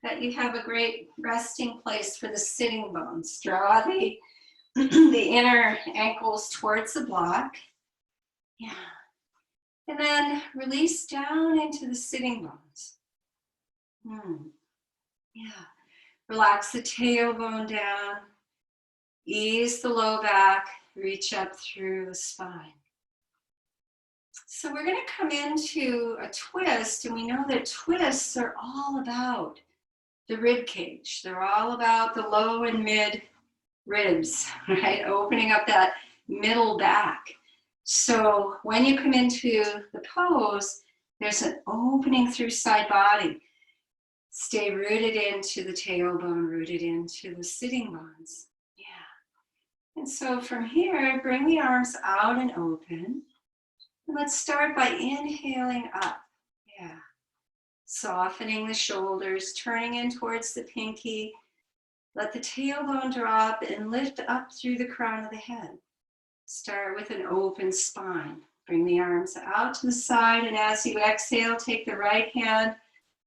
that you have a great resting place for the sitting bones. Draw the inner ankles towards the block. Yeah. And then release down into the sitting bones. Yeah. Relax the tailbone down. Ease the low back. Reach up through the spine. So we're going to come into a twist, and we know that twists are all about the rib cage. They're all about the low and mid ribs, right? Opening up that middle back. So when you come into the pose, there's an opening through side body. Stay rooted into the tailbone, rooted into the sitting bones. Yeah. And so from here, bring the arms out and open. And let's start by inhaling up. Yeah. Softening the shoulders, turning in towards the pinky. Let the tailbone drop and lift up through the crown of the head. Start with an open spine. Bring the arms out to the side, and as you exhale, take the right hand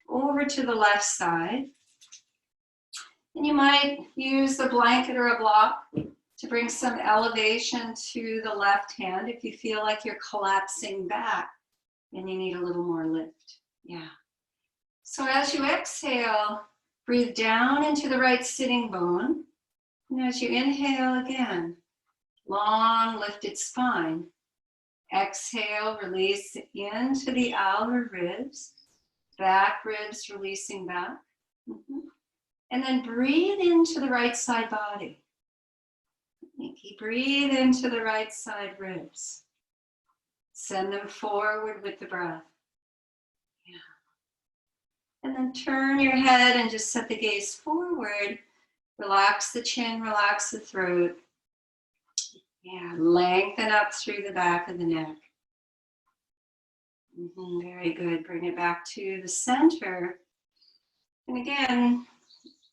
over to the left side. And you might use a blanket or a block to bring some elevation to the left hand if you feel like you're collapsing back and you need a little more lift. Yeah. So as you exhale, breathe down into the right sitting bone. And as you inhale again, long lifted spine. Exhale, release into the outer ribs, back ribs releasing back. And then breathe into the right side body. Breathe into the right side ribs. Send them forward with the breath. Yeah. And then turn your head and just set the gaze forward. Relax the chin, relax the throat. Yeah, lengthen up through the back of the neck. Very good. Bring it back to the center. And again,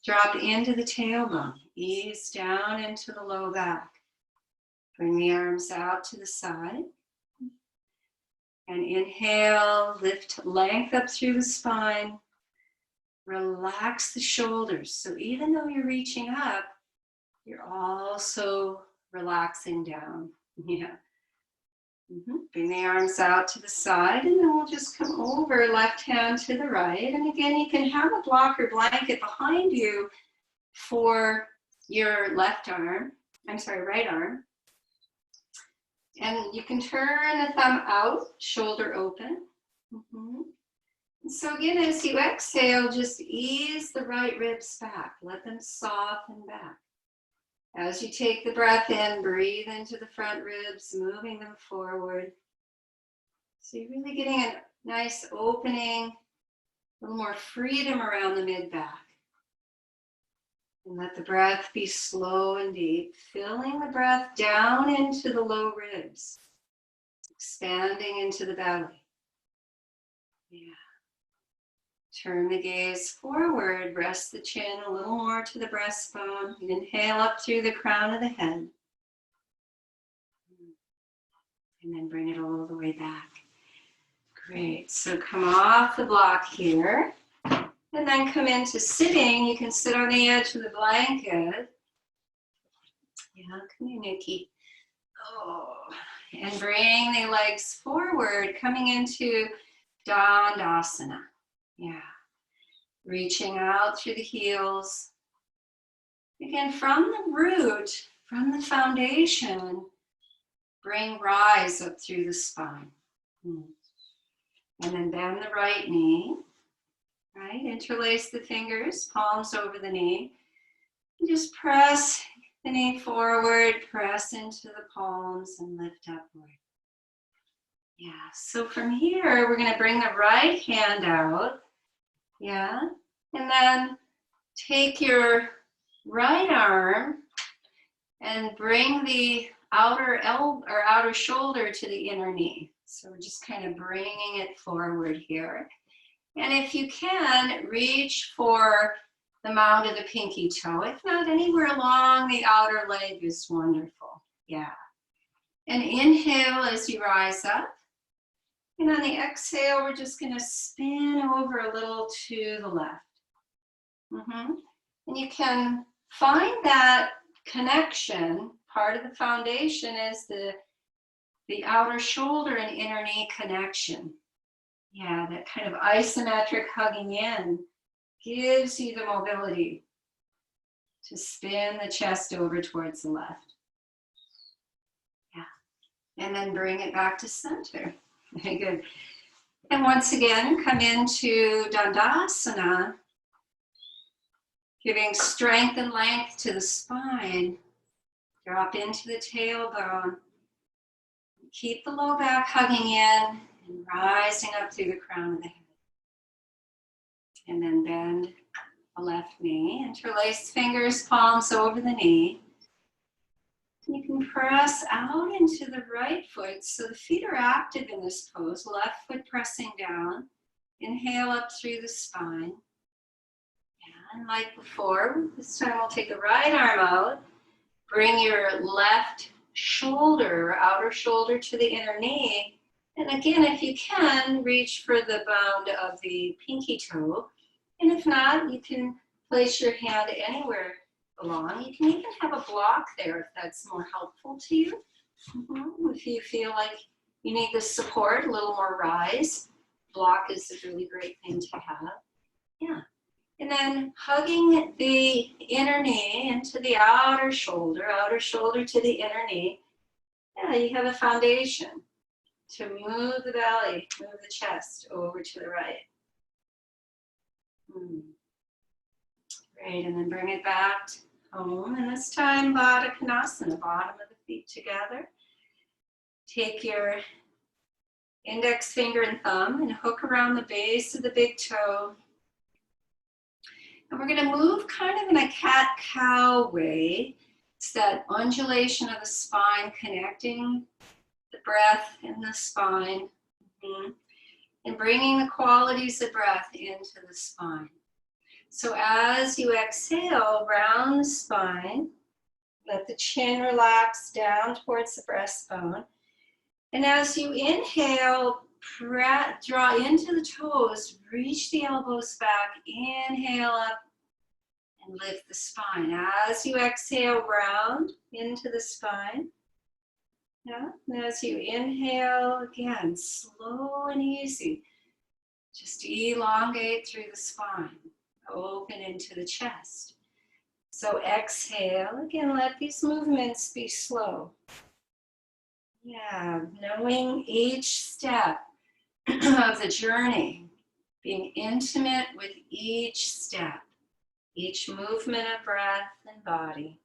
drop into the tailbone. Ease down into the low back. Bring the arms out to the side. And inhale, lift length up through the spine. Relax the shoulders. So even though you're reaching up, you're also relaxing down. Yeah. Bring the arms out to the side, and then we'll just come over, left hand to the right. And again, you can have a block or blanket behind you for your right arm. And you can turn the thumb out, shoulder open. So again, as you exhale, just ease the right ribs back. Let them soften back. As you take the breath in, breathe into the front ribs, moving them forward. So you're really getting a nice opening, a little more freedom around the mid-back. And let the breath be slow and deep, filling the breath down into the low ribs, expanding into the belly. Yeah. Turn the gaze forward, rest the chin a little more to the breastbone. Inhale up through the crown of the head. And then bring it all the way back. Great, so come off the block here. And then come into sitting. You can sit on the edge of the blanket. Yeah, come here, Nikki. Oh, and bring the legs forward, coming into Dandasana. Yeah. Reaching out through the heels. Again, from the root, from the foundation, bring rise up through the spine. And then bend the right knee. Right, interlace the fingers, palms over the knee. And just press the knee forward, press into the palms and lift upward. Yeah, so from here, we're gonna bring the right hand out. Yeah, and then take your right arm and bring the outer elbow or outer shoulder to the inner knee. So we're just kind of bringing it forward here. And if you can, reach for the mound of the pinky toe. If not, anywhere along the outer leg is wonderful. Yeah. And inhale as you rise up. And on the exhale, we're just going to spin over a little to the left. And you can find that connection. Part of the foundation is the outer shoulder and inner knee connection. Yeah, that kind of isometric hugging in gives you the mobility to spin the chest over towards the left. Yeah, and then bring it back to center. Very good. And once again, come into Dandasana, giving strength and length to the spine. Drop into the tailbone. Keep the low back hugging in and rising up through the crown of the head. And then bend the left knee. Interlace fingers, palms over the knee. You can press out into the right foot. So the feet are active in this pose. Left foot pressing down. Inhale up through the spine. And like before, this time we'll take the right arm out. Bring your left shoulder, outer shoulder to the inner knee. And again, if you can, reach for the bound of the pinky toe. And if not, you can place your hand anywhere belong. You can even have a block there if that's more helpful to you. If you feel like you need the support, a little more rise, block is a really great thing to have. Yeah. And then hugging the inner knee into the outer shoulder to the inner knee. Yeah, you have a foundation to move the belly, move the chest over to the right. Great, and then bring it back home. And this time, Baddha Konasana, bottom of the feet together. Take your index finger and thumb and hook around the base of the big toe. And we're going to move kind of in a cat-cow way. It's that undulation of the spine connecting the breath in the spine. And bringing the qualities of breath into the spine. So as you exhale, round the spine, let the chin relax down towards the breastbone. And as you inhale, draw into the toes, reach the elbows back, inhale up, and lift the spine. As you exhale, round into the spine. Yeah, and as you inhale, again, slow and easy. Just elongate through the spine, open into the chest. So exhale, again, let these movements be slow. Yeah, knowing each step of the journey, being intimate with each step, each movement of breath and body.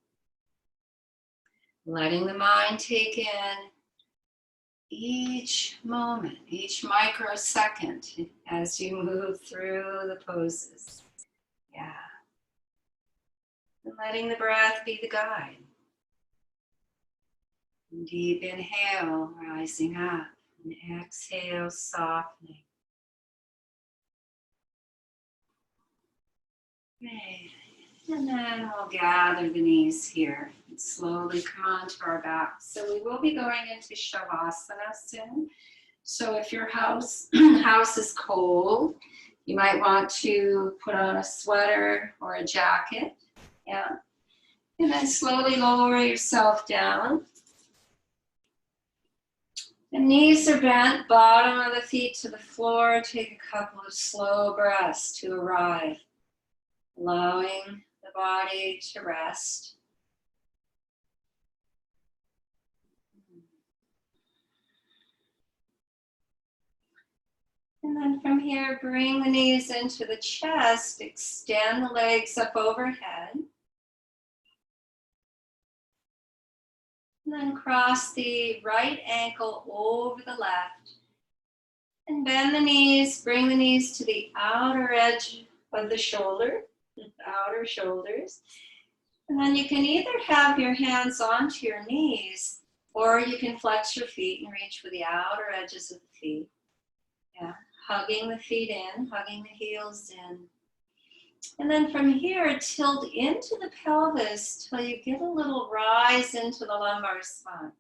Letting the mind take in each moment, each microsecond as you move through the poses. Yeah. And letting the breath be the guide. Deep inhale, rising up, and exhale, softening. Great. And then we'll gather the knees here and slowly come onto our backs. So we will be going into Shavasana soon. So if your house is cold, you might want to put on a sweater or a jacket. Yeah. And then slowly lower yourself down. The knees are bent, bottom of the feet to the floor. Take a couple of slow breaths to arrive, allowing the body to rest. And then from here, bring the knees into the chest, extend the legs up overhead. And then cross the right ankle over the left. And bend the knees, bring the knees to the outer edge of the shoulder, the outer shoulders. And then you can either have your hands onto your knees, or you can flex your feet and reach for the outer edges of the feet. Yeah, hugging the feet in, hugging the heels in. And then from here, tilt into the pelvis till you get a little rise into the lumbar spine.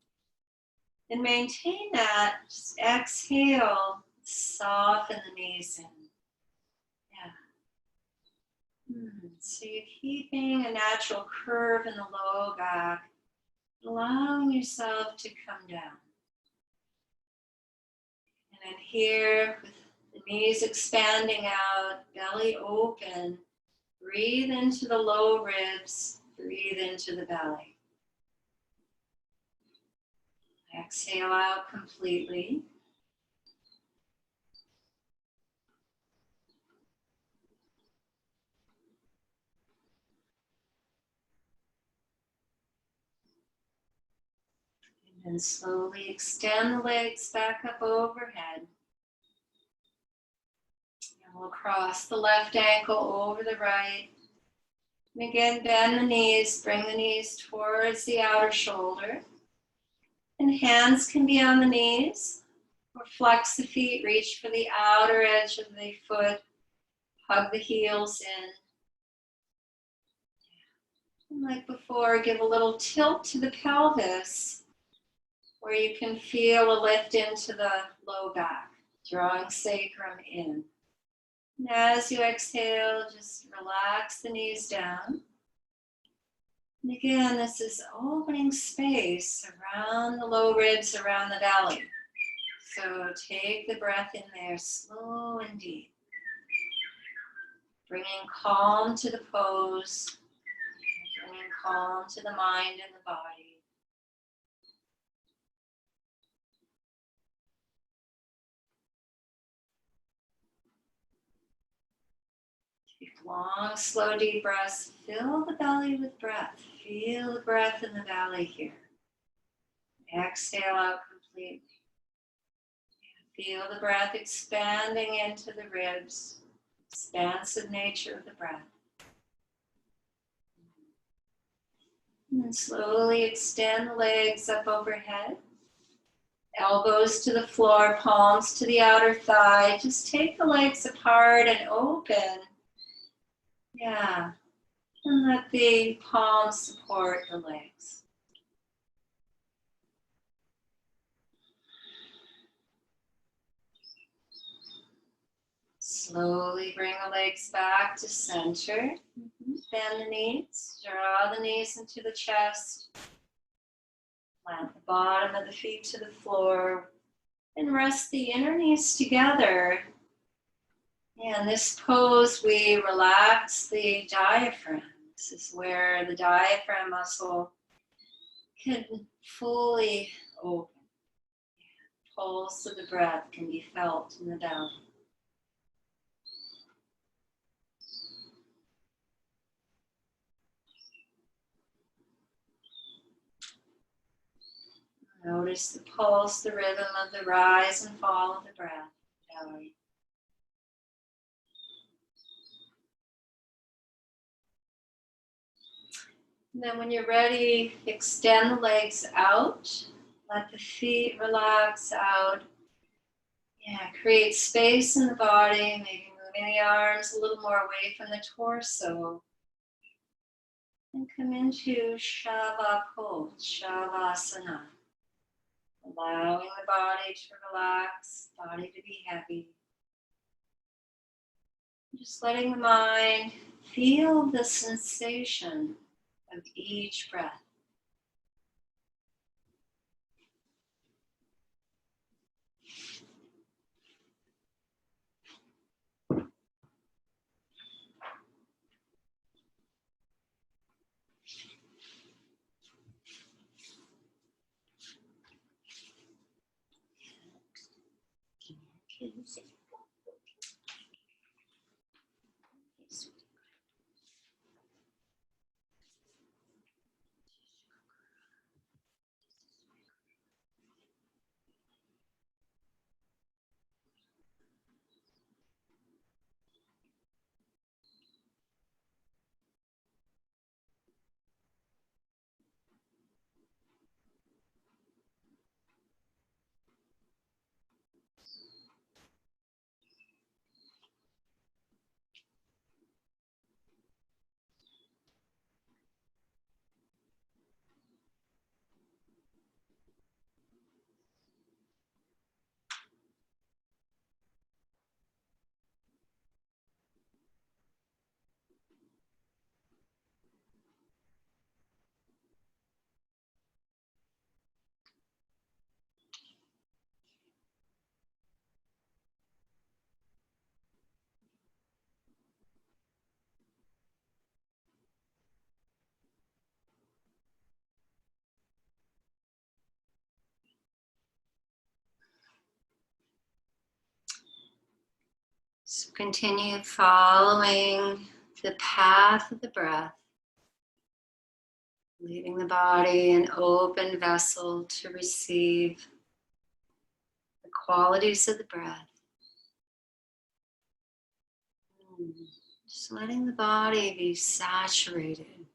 And maintain that, just exhale, soften the knees in. Yeah. So you're keeping a natural curve in the low back, allowing yourself to come down. And then here, with the knees expanding out, belly open, breathe into the low ribs, breathe into the belly. Exhale out completely. And then slowly extend the legs back up overhead. And we'll cross the left ankle over the right. And again, bend the knees, bring the knees towards the outer shoulder. And hands can be on the knees, or flex the feet, reach for the outer edge of the foot, hug the heels in. And like before, give a little tilt to the pelvis, where you can feel a lift into the low back, drawing sacrum in. And as you exhale, just relax the knees down. And again, this is opening space around the low ribs, around the belly. So take the breath in there, slow and deep. Bringing calm to the pose, bringing calm to the mind and the body. Take long, slow, deep breaths. Fill the belly with breath. Feel the breath in the belly here. Exhale out completely. Feel the breath expanding into the ribs. Expansive nature of the breath. And then slowly extend the legs up overhead. Elbows to the floor, palms to the outer thigh. Just take the legs apart and open. Yeah. And let the palms support the legs. Slowly bring the legs back to center. Bend the knees, draw the knees into the chest. Plant the bottom of the feet to the floor. And rest the inner knees together. Yeah, in this pose, we relax the diaphragm. This is where the diaphragm muscle can fully open. Pulse of the breath can be felt in the belly. Notice the pulse, the rhythm of the rise and fall of the breath. Belly. And then when you're ready, extend the legs out. Let the feet relax out. Yeah, create space in the body, maybe moving the arms a little more away from the torso. And come into Shavasana, Shavasana. Allowing the body to relax, body to be heavy. Just letting the mind feel the sensation of each breath. So continue following the path of the breath, leaving the body an open vessel to receive the qualities of the breath. Just letting the body be saturated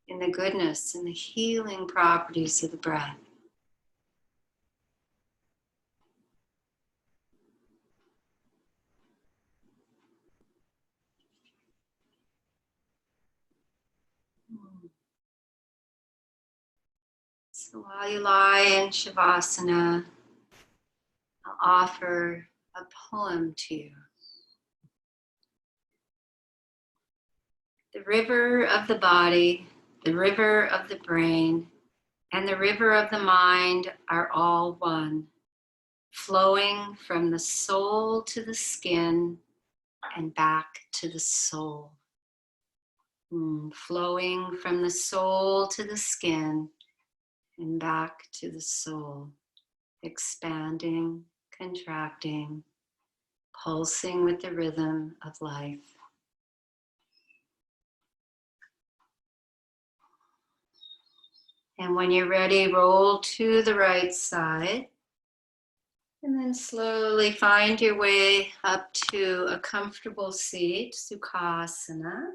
in the goodness and the healing properties of the breath. So while you lie in Shavasana, I'll offer a poem to you. The river of the body, the river of the brain, and the river of the mind are all one, flowing from the soul to the skin and back to the soul. Flowing from the soul to the skin and back to the soul, expanding, contracting, pulsing with the rhythm of life. And when you're ready, roll to the right side. And then slowly find your way up to a comfortable seat, Sukhasana.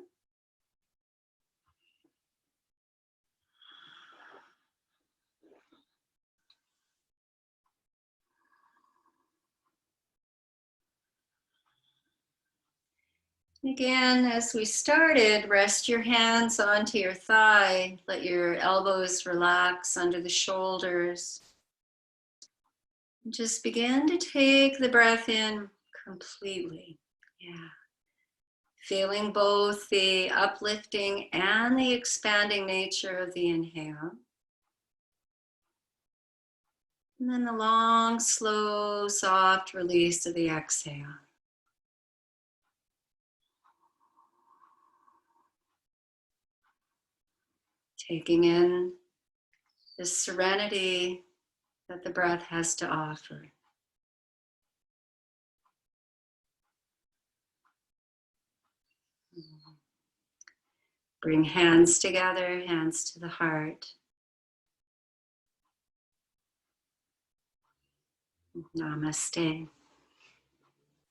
Again, as we started, rest your hands onto your thigh. Let your elbows relax under the shoulders. Just begin to take the breath in completely. Yeah. Feeling both the uplifting and the expanding nature of the inhale. And then the long, slow, soft release of the exhale. Taking in the serenity that the breath has to offer. Bring hands together, hands to the heart. Namaste.